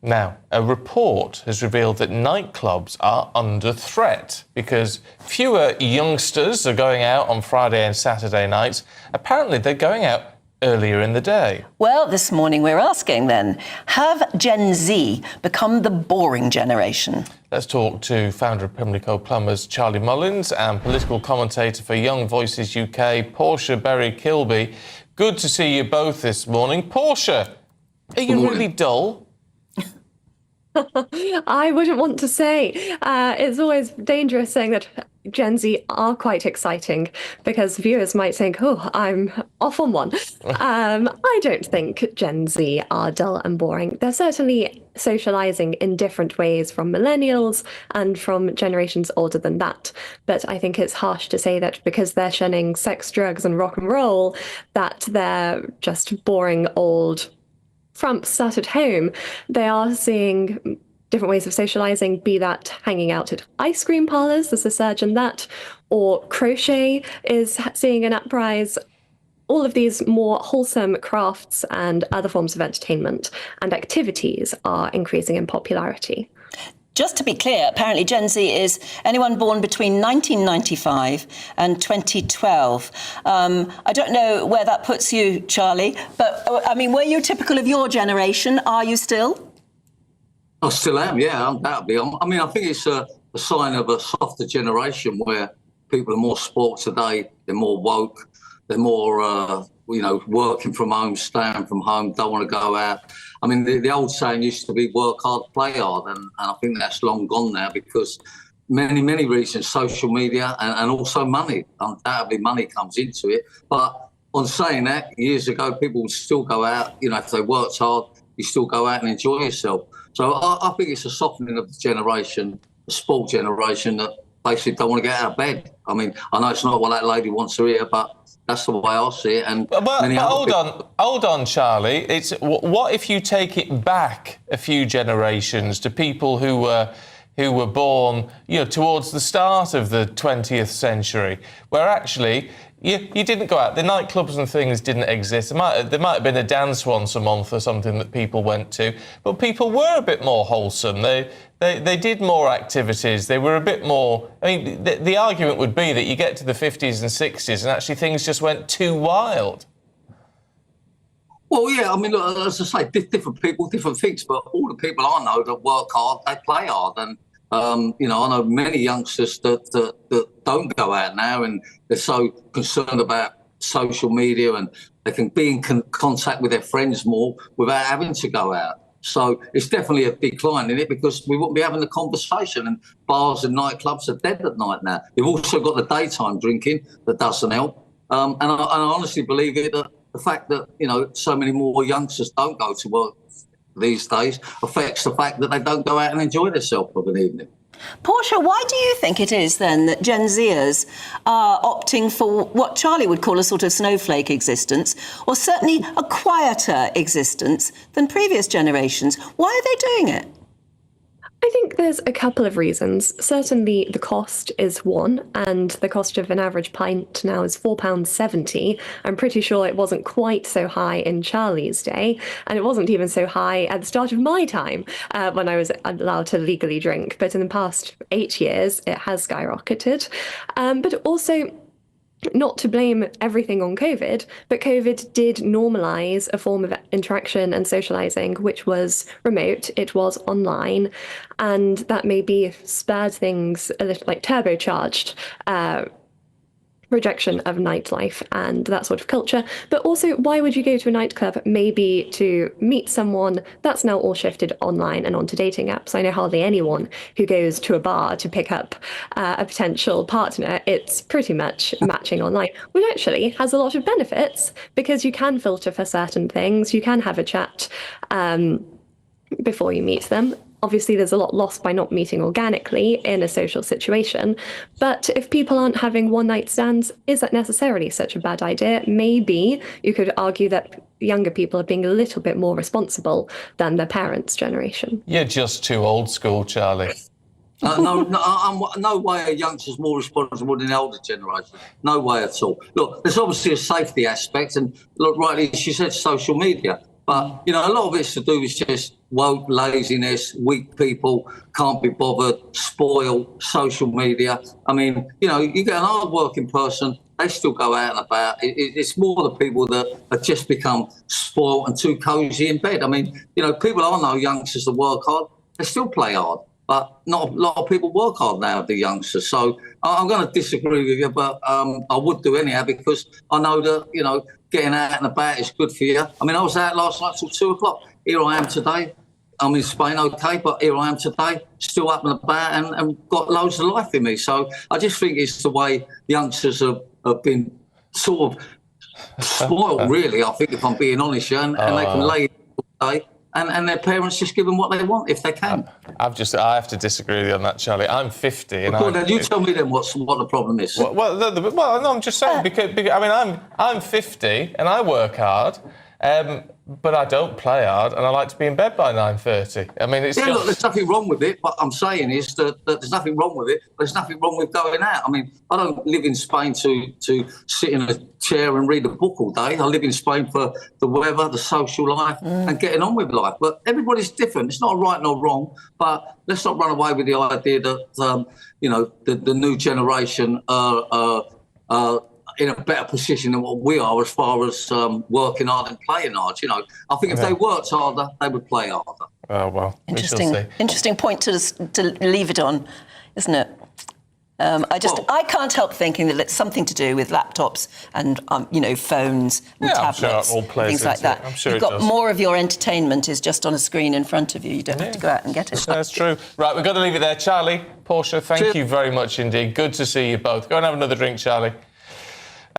Now, a report has revealed that nightclubs are under threat because fewer youngsters are going out on Friday and Saturday nights. Apparently, they're going out earlier in the day. Well, this morning we're asking then, have Gen Z become the boring generation? Let's talk to founder of Pimlico Plumbers, Charlie Mullins, and political commentator for Young Voices UK, Portia Berry-Kilby. Good to see you both this morning. Portia, are you really dull? I wouldn't want to say. It's always dangerous saying that Gen Z are quite exciting because viewers might think, oh, I'm off on one. I don't think Gen Z are dull and boring. They're certainly socializing in different ways from millennials and from generations older than that. But I think it's harsh to say that because they're shunning sex, drugs and rock and roll, that they're just boring old frumps sat at home. They are seeing different ways of socializing, be that hanging out at ice cream parlors, there's a surge in that, or crochet is seeing an uprise. All of these more wholesome crafts and other forms of entertainment and activities are increasing in popularity. Just to be clear, apparently Gen Z is anyone born between 1995 and 2012. I don't know where that puts you, Charlie, but I mean, were you typical of your generation? Are you still? I still am, yeah, undoubtedly. I mean, I think it's a sign of a softer generation where people are more sport today, they're more woke, they're more, working from home, staying from home, don't want to go out. I mean, the old saying used to be work hard, play hard, and I think that's long gone now because many reasons, social media and also money. Undoubtedly, money comes into it. But on saying that, years ago, people would still go out, if they worked hard, you still go out and enjoy yourself. So I think it's a softening of the generation, the sport generation that basically don't want to get out of bed. I mean, I know it's not what that lady wants to hear, but that's the way I see it. And but hold on, Charlie. It's what if you take it back a few generations to people who were born, towards the start of the 20th century, where actually you didn't go out. The nightclubs and things didn't exist. There might have been a dance once a month or something that people went to, but people were a bit more wholesome. They did more activities. They were a bit more... I mean, the argument would be that you get to the 50s and 60s and actually things just went too wild. Well, yeah, I mean, look, as I say, different people, different things, but all the people I know that work hard, they play hard. And, I know many youngsters that don't go out now and they're so concerned about social media and they can be in contact with their friends more without having to go out. So it's definitely a decline in it because we wouldn't be having the conversation, and bars and nightclubs are dead at night now. You've also got the daytime drinking that doesn't help. And I honestly believe it that the fact that, so many more youngsters don't go to work these days affects the fact that they don't go out and enjoy themselves of an evening. Portia, why do you think it is then that Gen Zers are opting for what Charlie would call a sort of snowflake existence, or certainly a quieter existence than previous generations? Why are they doing it? I think there's a couple of reasons. Certainly the cost is one, and the cost of an average pint now is £4.70. I'm pretty sure it wasn't quite so high in Charlie's day, and it wasn't even so high at the start of my time when I was allowed to legally drink. But in the past 8 years, it has skyrocketed. But also, not to blame everything on COVID, but COVID did normalise a form of interaction and socialising, which was remote, it was online, and that maybe spurred things a little, like turbocharged rejection of nightlife and that sort of culture. But also, why would you go to a nightclub? Maybe to meet someone. That's now all shifted online and onto dating apps. I know hardly anyone who goes to a bar to pick up a potential partner. It's pretty much matching online, which actually has a lot of benefits because you can filter for certain things. You can have a chat before you meet them. Obviously, there's a lot lost by not meeting organically in a social situation. But if people aren't having one-night stands, is that necessarily such a bad idea? Maybe you could argue that younger people are being a little bit more responsible than their parents' generation. You're just too old school, Charlie. No way are youngsters more responsible than the older generation. No way at all. Look, there's obviously a safety aspect, and look, rightly, she said social media. But, a lot of it's to do with just woke, laziness, weak people, can't be bothered, spoiled, social media. I mean, you know, you get an hard-working person, they still go out and about. It's more the people that have just become spoiled and too cosy in bed. I mean, you know, people I know, youngsters that work hard, they still play hard. But not a lot of people work hard now, the youngsters. So I'm going to disagree with you, but I would do anyhow because I know that, you know, getting out and about is good for you. I mean, I was out last night till 2 o'clock. Here I am today. I'm in Spain, okay, but here I am today, still up and about and got loads of life in me. So I just think it's the way youngsters have been sort of spoiled, really, I think, if I'm being honest, and they can lay all day. And their parents just give them what they want if they can. I have to disagree with you on that, Charlie. I'm 50, and you tell me then what the problem is. Well, no, I'm just saying because I mean I'm 50 and I work hard, but I don't play hard, and I like to be in bed by 9:30. I mean, it's look, there's nothing wrong with it. What I'm saying is that there's nothing wrong with it. But there's nothing wrong with going out. I mean, I don't live in Spain to sit in a chair and read a book all day. I live in Spain for the weather, the social life, and getting on with life. But everybody's different. It's not right nor wrong. But let's not run away with the idea that you know the new generation are in a better position than what we are as far as working hard and playing hard. You know, I think if they worked harder, they would play harder. Oh, well, Interesting point to leave it on, isn't it? I can't help thinking that it's something to do with laptops and you know, phones and tablets, I'm sure it all plays things like that. I'm sure You've got more of your entertainment is just on a screen in front of you. You don't have to go out and get it. That's true. Right, we've got to leave it there. Charlie, Portia, thank you very much indeed. Good to see you both. Go and have another drink, Charlie.